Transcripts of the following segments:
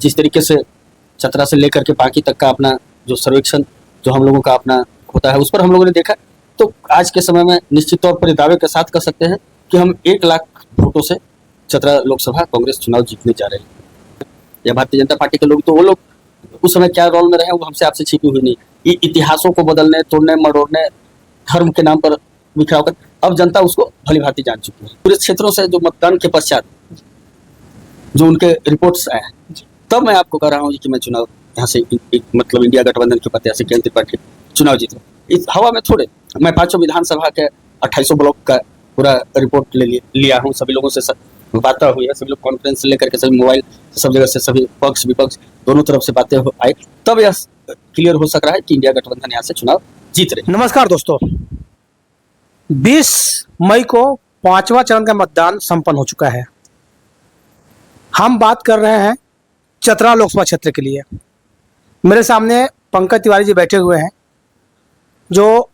जिस तरीके से चतरा से लेकर के पांकी तक का अपना जो सर्वेक्षण जो हम लोगों का अपना होता है, उस पर हम लोगों ने देखा, तो आज के समय में निश्चित तौर पर दावे के साथ कह सकते हैं कि हम 1 लाख वोटों से चतरा लोकसभा कांग्रेस चुनाव जीतने जा रहे हैं। या भारतीय जनता पार्टी के लोग, तो वो लोग उस समय क्या रोल में रहे वो हमसे आपसे छिपी हुई नहीं। ये इतिहासों को बदलने, तोड़ने, मरोड़ने, धर्म के नाम पर बिखराव कर अब जनता उसको भली भांति जान चुकी है। पूरे क्षेत्रों से जो मतदान के पश्चात जो उनके रिपोर्ट्स आए, तब मैं आपको कह रहा हूँ कि मैं चुनाव यहाँ से मतलब इंडिया गठबंधन के प्रत्याशी केंद्रीय पार्टी चुनाव जीत इस हवा में थोड़े। मैं 5 विधानसभा के 2800 ब्लॉक का पूरा रिपोर्ट लिया हूँ, सभी लोगों से बातें हुई है, सभी लोग कॉन्फ्रेंस से लेकर के सभी मोबाइल सब जगह से सभी पक्ष विपक्ष दोनों तरफ से बातें आई, तब यह क्लियर हो सक रहा है कि इंडिया गठबंधन यहाँ से चुनाव जीत रही। नमस्कार दोस्तों, 20 मई को 5वां चरण का मतदान संपन्न हो चुका है। हम बात कर रहे हैं चतरा लोकसभा क्षेत्र के लिए। मेरे सामने पंकज तिवारी जी बैठे हुए हैं, जो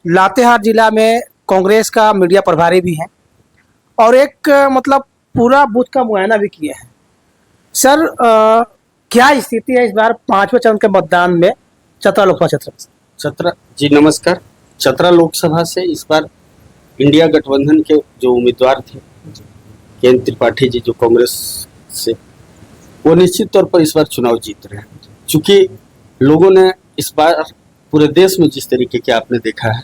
लातेहार जिला में कांग्रेस का मीडिया प्रभारी भी हैं और एक मतलब पूरा बूथ का मुआयना भी किए हैं। सर, क्या स्थिति है इस बार 5वें चरण के मतदान में चतरा लोकसभा क्षेत्र? चतरा जी नमस्कार। चतरा लोकसभा से इस बार इंडिया गठबंधन के जो उम्मीदवार थे केंद्रीय त्रिपाठी जी जो कांग्रेस से, वो निश्चित तौर पर इस बार चुनाव जीत रहे हैं। चूंकि लोगों ने इस बार पूरे देश में जिस तरीके के आपने देखा है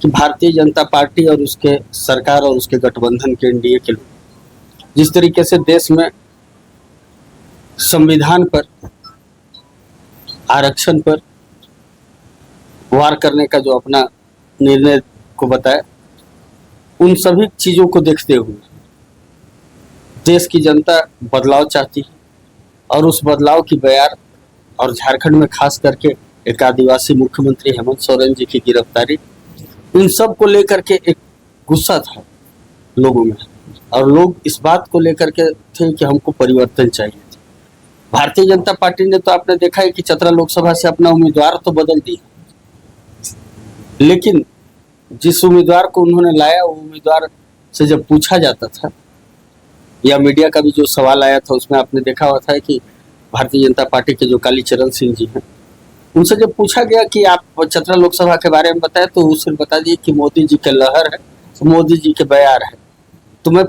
कि भारतीय जनता पार्टी और उसके सरकार और उसके गठबंधन के एनडीए के लोग जिस तरीके से देश में संविधान पर, आरक्षण पर वार करने का जो अपना निर्णय को बताया, उन सभी चीजों को देखते हुए देश की जनता बदलाव चाहती है और उस बदलाव की बयार, और झारखंड में खास करके एक आदिवासी मुख्यमंत्री हेमंत सोरेन जी की गिरफ्तारी, इन सब को लेकर के एक गुस्सा था लोगों में और लोग इस बात को लेकर के थे कि हमको परिवर्तन चाहिए। भारतीय जनता पार्टी ने तो आपने देखा है कि चतरा लोकसभा से अपना उम्मीदवार तो बदल दिया, लेकिन जिस उम्मीदवार को उन्होंने लाया वो उम्मीदवार से जब पूछा जाता था या मीडिया का भी जो सवाल आया था उसमें आपने देखा हुआ था कि भारतीय जनता पार्टी के जो कालीचरण सिंह जी हैं, उनसे जब पूछा गया कि आप चतरा लोकसभा के बारे में बताएं तो उसने बता दिए कि मोदी जी के लहर है, मोदी जी के बयार है। तो मैं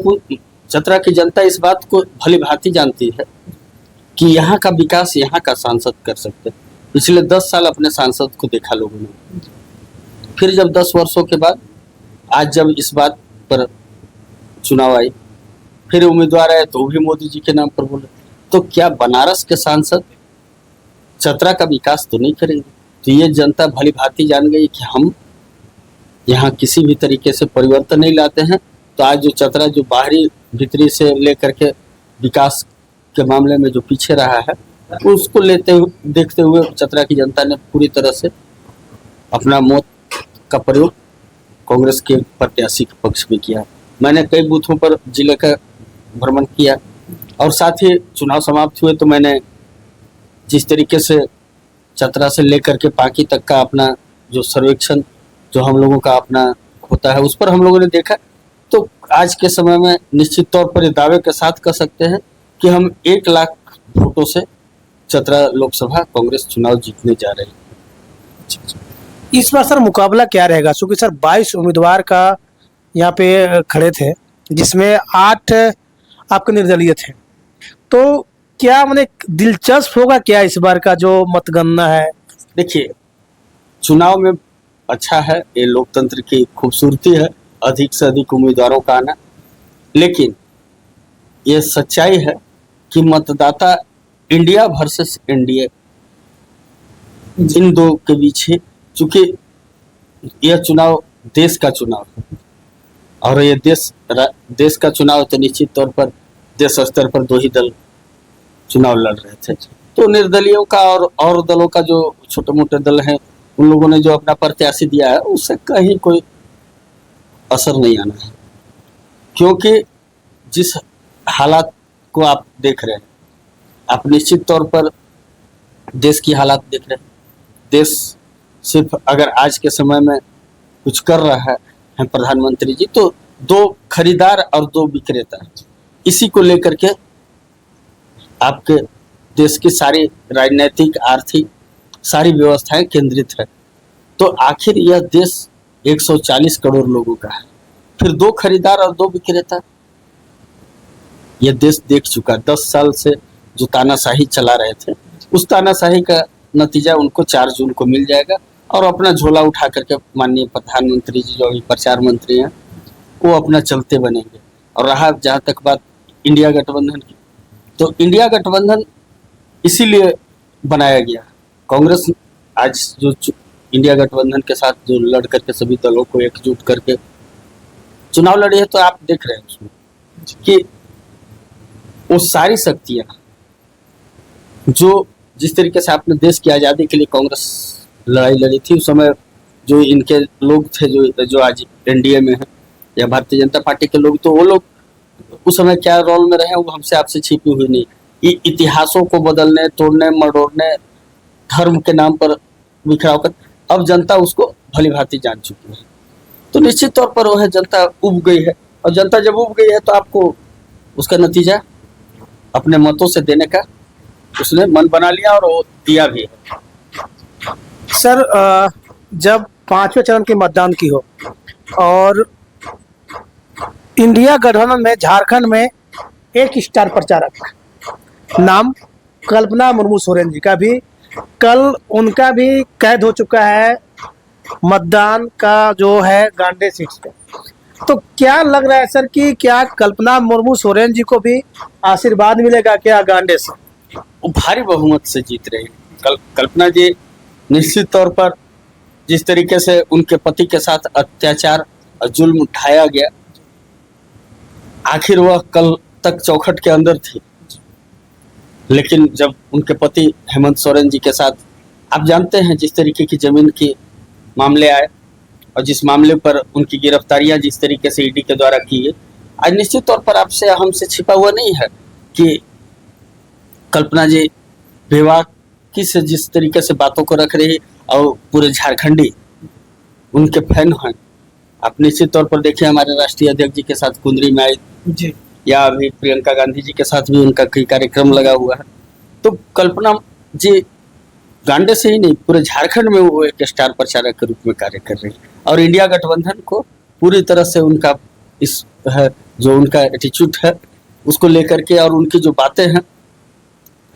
चतरा की जनता इस बात को भली भांति जानती है कि यहाँ का विकास यहाँ का सांसद कर सकते हैं। पिछले 10 साल अपने सांसद को देखा लोगों ने, फिर जब 10 वर्षों के बाद आज जब इस बात पर चुनाव आई, फिर उम्मीदवार आए तो वो भी मोदी जी के नाम पर बोले, तो क्या बनारस के सांसद चतरा का विकास तो नहीं करेंगे? तो ये जनता भली भांति जान गई कि हम यहाँ किसी भी तरीके से परिवर्तन नहीं लाते हैं। तो आज जो चतरा जो बाहरी भीतरी से लेकर के विकास के मामले में जो पीछे रहा है, उसको देखते हुए चतरा की जनता ने पूरी तरह से अपना मौत का प्रयोग कांग्रेस के प्रत्याशी के पक्ष में किया। मैंने कई बूथों पर जिले का भ्रमण किया और साथ ही चुनाव समाप्त हुए तो मैंने जिस तरीके से चतरा से लेकर के पांकी तक का अपना जो सर्वेक्षण जो हम लोगों का अपना होता है, उस पर हम लोगों ने देखा, तो आज के समय में निश्चित तौर पर दावे के साथ कह सकते हैं कि हम 1 लाख वोटों से चतरा लोकसभा कांग्रेस चुनाव जीतने जा रहे हैं। इस बार सर मुकाबला क्या रहेगा? क्योंकि सर 22 उम्मीदवार का यहाँ पे खड़े थे, जिसमें 8 आपके निर्दलीय थे, तो क्या माने दिलचस्प होगा क्या इस बार का जो मतगणना है? देखिए, चुनाव में अच्छा है, ये लोकतंत्र की खूबसूरती है, अधिक से अधिक उम्मीदवारों का आना, लेकिन ये सच्चाई है कि मतदाता इंडिया वर्सेस एनडीए इन दो के बीच है। चूंकि यह चुनाव देश का चुनाव है और ये देश का चुनाव, तो निश्चित तौर पर देश स्तर पर 2 ही दल चुनाव लड़ रहे थे, तो निर्दलियों का और दलों का जो छोटे मोटे दल हैं, उन लोगों ने जो अपना प्रत्याशी दिया है उससे कहीं कोई असर नहीं आना है। क्योंकि जिस हालात को आप देख रहे हैं, आप निश्चित तौर पर देश की हालात देख रहे हैं। देश सिर्फ अगर आज के समय में कुछ कर रहा है प्रधानमंत्री जी, तो 2 खरीदार और 2 विक्रेता, इसी को लेकर के आपके देश की सारी राजनीतिक आर्थिक सारी व्यवस्थाएं केंद्रित है। तो आखिर यह देश 140 करोड़ लोगों का है, फिर 2 खरीदार और 2 विक्रेता। यह देश देख चुका, 10 साल से जो तानाशाही चला रहे थे, उस तानाशाही का नतीजा उनको 4 जून को मिल जाएगा और अपना झोला उठा करके माननीय प्रधानमंत्री जी जो अभी प्रचार मंत्री हैं वो अपना चलते बनेंगे। और रहा जहाँ तक बात इंडिया गठबंधन की, तो इंडिया गठबंधन इसीलिए बनाया गया। कांग्रेस आज जो इंडिया गठबंधन के साथ जो लड़ करके सभी दलों को एकजुट करके चुनाव लड़ी है, तो आप देख रहे हैं उसमें कि वो सारी शक्तियां जो जिस तरीके से आपने देश की आज़ादी के लिए कांग्रेस लड़ाई लड़ी थी, उस समय जो इनके लोग थे जो आज एनडीए में हैं या भारतीय जनता पार्टी के लोग, तो वो लोग उस समय क्या रोल में रहे वो हमसे आपसे छिपी हुई नहीं। इतिहासों को बदलने, तोड़ने, मरोड़ने, धर्म के नाम पर बिखराव कर अब जनता उसको भली भांति जान चुकी है। तो निश्चित तौर पर वो है, जनता उब गई है, और जनता जब उब गई है तो आपको उसका नतीजा अपने मतों से देने का उसने मन बना लिया और वो दिया भी है। सर जब 5वें चरण की मतदान की हो और इंडिया गठबंधन में झारखंड में एक स्टार प्रचारक नाम कल्पना मुर्मू सोरेन जी का भी कल उनका भी कैद हो चुका है मतदान का जो है गांडे सीट पे। तो क्या लग रहा है सर कि क्या कल्पना मुर्मू सोरेन जी को भी आशीर्वाद मिलेगा क्या गांडे से? वो भारी बहुमत से जीत रही है। कल्पना जी निश्चित तौर पर जिस तरीके से उनके पति के साथ अत्याचार और जुल्म उठाया गया, आखिर वह कल तक चौखट के अंदर थी, लेकिन जब उनके पति हेमंत सोरेन जी के साथ आप जानते हैं जिस तरीके की जमीन के मामले आए और जिस मामले पर उनकी गिरफ्तारियां जिस तरीके से ईडी के द्वारा की गई, आज निश्चित तौर पर आपसे हमसे छिपा हुआ नहीं है कि कल्पना जी बेबाकी से जिस तरीके से बातों को रख रही और पूरे झारखंडी उनके फैन हैं। आप निश्चित तौर पर देखिए हमारे राष्ट्रीय अध्यक्ष जी के साथ कुंदरी में आई जी, या अभी प्रियंका गांधी जी के साथ भी उनका कई कार्यक्रम लगा हुआ है। तो कल्पना जी गांडे से ही नहीं पूरे झारखंड में वो एक स्टार प्रचारक के रूप में कार्य कर रही है और इंडिया गठबंधन को पूरी तरह से उनका इस है जो उनका एटीट्यूड है उसको लेकर के और उनकी जो बातें हैं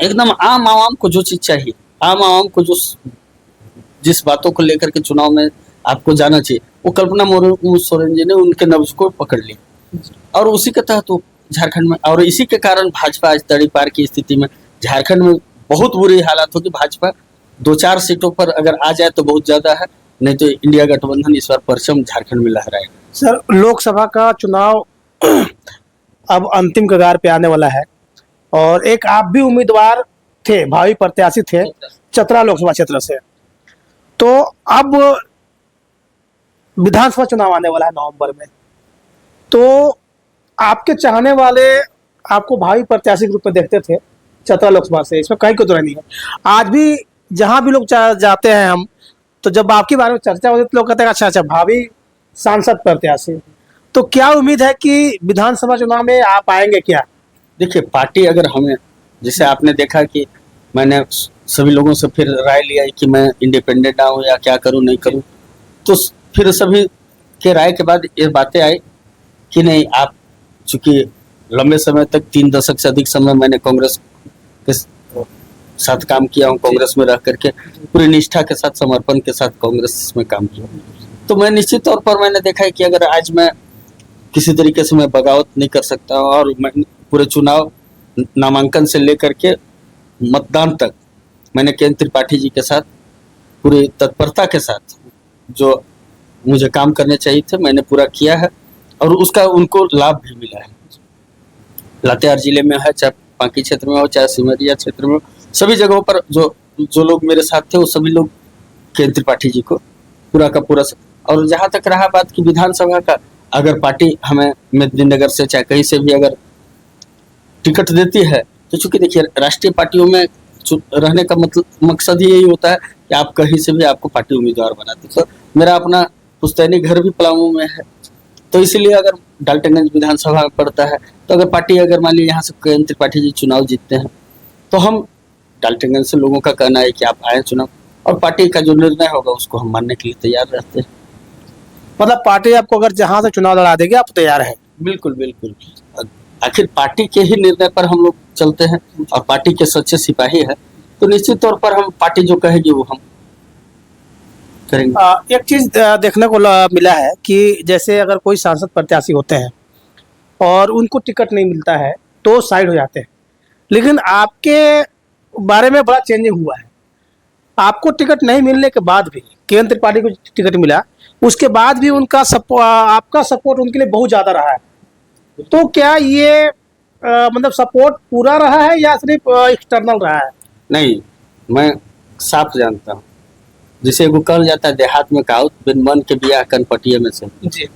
एकदम आम आवाम को जो चीज चाहिए, आम आवाम को जो जिस बातों को लेकर के चुनाव में आपको जाना चाहिए, वो कल्पना मुर्मू सोरेन जी ने उनके नब्ज को पकड़ लिया और उसी के तहत वो झारखंड में और इसी के कारण भाजपा आज तड़ी पार की स्थिति में झारखंड में बहुत बुरी हालात होगी। भाजपा 2-4 सीटों पर अगर आ जाए तो बहुत ज्यादा है, नहीं तो इंडिया गठबंधन इस बार परचम झारखंड में लहराएगा। सर लोकसभा का चुनाव अब अंतिम कगार पे आने वाला है और एक आप भी उम्मीदवार थे, भावी प्रत्याशी थे चतरा लोकसभा क्षेत्र से। तो अब विधानसभा चुनाव आने वाला है नवंबर में, तो आपके चाहने वाले आपको भावी प्रत्याशी के रूप में देखते थे चतरा लोकसभा से, इसमें कहीं कोई नहीं है। आज भी जहां भी लोग जाते हैं हम, तो जब आपके बारे में चर्चा होती है तो लोग कहते हैं अच्छा भावी सांसद प्रत्याशी। तो क्या उम्मीद है कि विधानसभा चुनाव में आप आएंगे क्या? देखिए पार्टी अगर हमें, जैसे आपने देखा कि मैंने सभी लोगों से फिर राय लिया कि मैं इंडिपेंडेंट आऊँ या क्या करूँ नहीं करूँ, तो फिर सभी के राय के बाद ये बातें आई कि नहीं, आप चूंकि लंबे समय तक 3 दशक से अधिक समय मैंने कांग्रेस के साथ काम किया हूँ, कांग्रेस में रह करके पूरी निष्ठा के साथ समर्पण के साथ कांग्रेस में काम किया, तो मैं निश्चित तौर पर मैंने देखा है कि अगर आज मैं किसी तरीके से मैं बगावत नहीं कर सकता और मैं पूरे चुनाव नामांकन से लेकर के मतदान तक मैंने केंद्र त्रिपाठी जी के साथ पूरी तत्परता के साथ जो मुझे काम करने चाहिए थे मैंने पूरा किया है और उसका उनको लाभ भी मिला है। लातेहार जिले में है, चाहे बाकी क्षेत्र में हो, चाहे सिमरिया क्षेत्र में हो, सभी जगहों पर जो लोग मेरे साथ थे वो सभी लोग केंद्र त्रिपाठी जी को पूरा का पूरा। और जहाँ तक रहा बात की विधानसभा का, अगर पार्टी हमें मेदिनीनगर से चाहे कहीं से भी अगर टिकट देती है, तो चूंकि देखिए राष्ट्रीय पार्टियों में रहने का मकसद ही यही होता है कि आप कहीं से भी आपको पार्टी उम्मीदवार बनाती। तो मेरा अपना पुश्तैनी घर भी पलामू में है, तो इसलिए अगर डाल्टनगंज विधानसभा में पड़ता है, तो अगर पार्टी अगर मान लीजिए यहाँ से केंद्र त्रिपाठी जी चुनाव जीतते हैं तो हम डाल्टनगंज से लोगों का कहना है कि आप आए चुनाव, और पार्टी का जो निर्णय होगा उसको हम मानने के लिए तैयार रहते हैं। मतलब पार्टी आपको अगर जहां से चुनाव लड़ा देगी आप तैयार हैं? बिल्कुल बिल्कुल, आखिर पार्टी के ही निर्णय पर हम लोग चलते हैं और पार्टी के सच्चे सिपाही है, तो निश्चित तौर पर हम पार्टी जो कहेगी वो हम करेंगे। एक चीज देखने को मिला है कि जैसे अगर कोई सांसद प्रत्याशी होते हैं और उनको टिकट नहीं मिलता है तो साइड हो जाते हैं, लेकिन आपके बारे में बड़ा चेंजिंग हुआ है। आपको टिकट नहीं मिलने के बाद भी, केंद्र त्रिपाठी को टिकट मिला, उसके बाद भी उनका आपका सपोर्ट उनके लिए बहुत ज़्यादा रहा है। तो क्या ये मतलब सपोर्ट पूरा रहा है या सिर्फ एक्सटर्नल रहा है? नहीं, मैं साफ जानता हूँ, जिसे वो कहा जाता है देहात में कहावत, बिन मन के बिया कनपटिए में से। जी।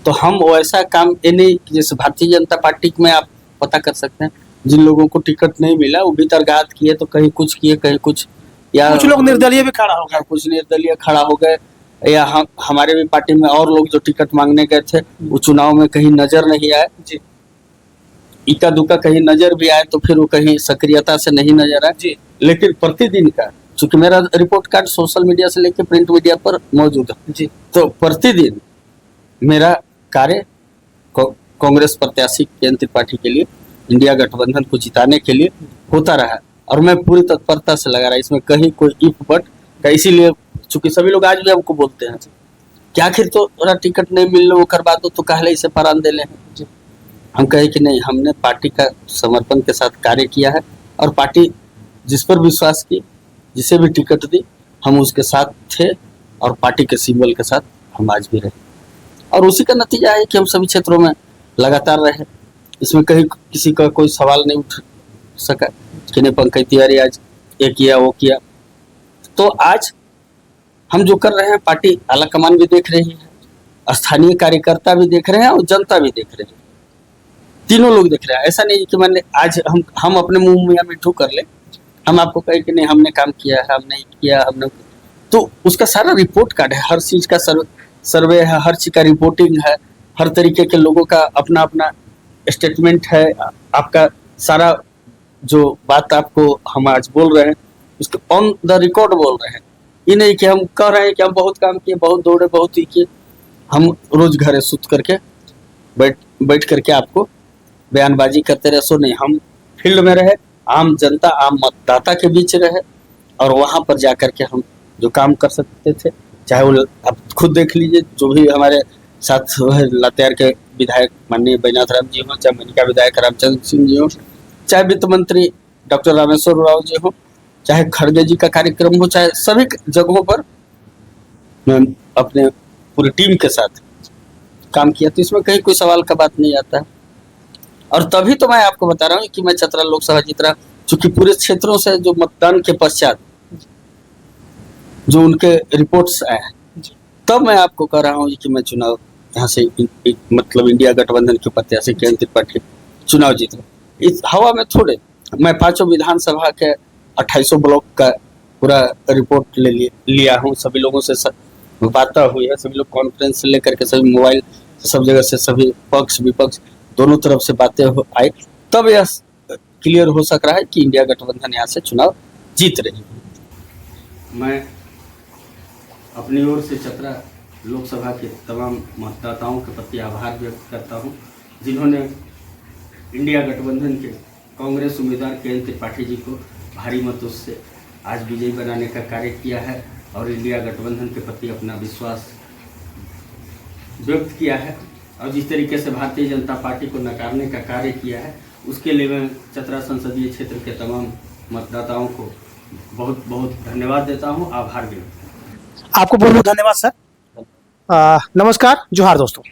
तो हम वैसा काम ये नहीं कि जैसे भारतीय जनता पार्टी में आप पता कर सकते हैं, जिन लोगों को टिकट नहीं मिला वो भीतरघात किए, तो कहीं कुछ किए कहीं कुछ, या कुछ लोग निर्दलीय भी खड़ा हो गए। कुछ निर्दलीय खड़ा हो गए, या हम हमारे भी पार्टी में और लोग जो टिकट मांगने गए थे वो चुनाव में कहीं नजर नहीं आए। जी। इक्का दुक्का कहीं नजर भी आए तो फिर वो कहीं सक्रियता से नहीं नजर आए। जी। लेकिन प्रतिदिन का, चूंकि मेरा रिपोर्ट कार्ड सोशल मीडिया से लेकर प्रिंट मीडिया पर मौजूद है, जी। तो प्रतिदिन मेरा कार्य कांग्रेस प्रत्याशी केंद्र त्रिपाठी के लिए, इंडिया गठबंधन को जिताने के लिए होता रहा, और मैं पूरी तत्परता से लगा रहा। इसमें कहीं कोई इफ बट का, इसीलिए चूंकि सभी लोग आज भी हमको बोलते हैं कि आखिर तो थोड़ा टिकट नहीं मिलने वो करवा दो तो कहले इसे परान दे ले। हम कहे कि नहीं, हमने पार्टी का समर्पण के साथ कार्य किया है, और पार्टी जिस पर विश्वास की, जिसे भी टिकट दी, हम उसके साथ थे, और पार्टी के सिंबल के साथ हम आज भी रहे, और उसी का नतीजा है कि हम सभी क्षेत्रों में लगातार रहे। इसमें कहीं किसी का कोई सवाल नहीं उठ सका कि नहीं पंकज तिवारी आज ये किया वो किया। तो आज हम जो कर रहे हैं, पार्टी आला कमान भी देख रही है, स्थानीय कार्यकर्ता भी देख रहे हैं और जनता भी देख रही है, तीनों लोग देख रहे हैं। ऐसा नहीं कि मैंने आज हम अपने मुंह में मिठू कर ले, हम आपको कहे कि नहीं हमने काम किया है, हमने किया, हमने, तो उसका सारा रिपोर्ट कार्ड है, हर चीज का सर्वे है, हर चीज का रिपोर्टिंग है, हर तरीके के लोगों का अपना अपना स्टेटमेंट है। आपका सारा जो बात आपको हम आज बोल रहे हैं उसके ऑन द रिकॉर्ड बोल रहे हैं। ये नहीं कि हम कह रहे हैं कि हम बहुत काम किए, बहुत दौड़े, बहुत ही किए। हम रोज घरे सुत करके बैठ करके आपको बयानबाजी करते रहे, सो नहीं, हम फील्ड में रहे, आम जनता, आम मतदाता के बीच रहे, और वहां पर जाकर के हम जो काम कर सकते थे, चाहे वो आप खुद देख लीजिए, जो भी हमारे साथ लातेहार के विधायक माननीय बैजनाथ राम जी हो, चाहे मनिका विधायक रामचंद्र सिंह जी हो, चाहे वित्त मंत्री डॉक्टर रामेश्वर राव जी हो, चाहे खड़गे जी का कार्यक्रम हो, चाहे सभी जगहों पर मैं अपने पूरी टीम के साथ काम किया, तो इसमें कहीं कोई सवाल का बात नहीं आता है। और तभी तो मैं आपको बता रहा हूँ कि मैं चतरा लोकसभा जीत रहा, चूंकि पूरे क्षेत्रों से जो मतदान के पश्चात जो उनके रिपोर्ट्स आए, तब मैं आपको कह रहा हूँ कि मैं चुनाव यहाँ से मतलब इंडिया गठबंधन के प्रत्याशी केंद्र त्रिपाठी चुनाव जीत रहा। इस हवा में थोड़े, मैं 5 विधानसभा के 2800 ब्लॉक का पूरा रिपोर्ट लिया हूँ, सभी लोगों से बात हुई है, सभी लोग कॉन्फ्रेंस से लेकर के सभी मोबाइल सब जगह से सभी पक्ष विपक्ष दोनों तरफ से बातें आई, तब यह क्लियर हो सक रहा है कि इंडिया गठबंधन यहाँ से चुनाव जीत रही है। मैं अपनी ओर से चतरा लोकसभा के तमाम मतदाताओं के प्रति आभार व्यक्त करता हूँ, जिन्होंने इंडिया गठबंधन के कांग्रेस उम्मीदवार केंद्र त्रिपाठी जी को भारी मतों से आज विजयी बनाने का कार्य किया है, और इंडिया गठबंधन के प्रति अपना विश्वास व्यक्त किया है, और जिस तरीके से भारतीय जनता पार्टी को नकारने का कार्य किया है, उसके लिए मैं चतरा संसदीय क्षेत्र के तमाम मतदाताओं को बहुत बहुत धन्यवाद देता हूं, आभार व्यक्त। आपको बहुत बहुत धन्यवाद सर। नमस्कार, जोहार दोस्तों।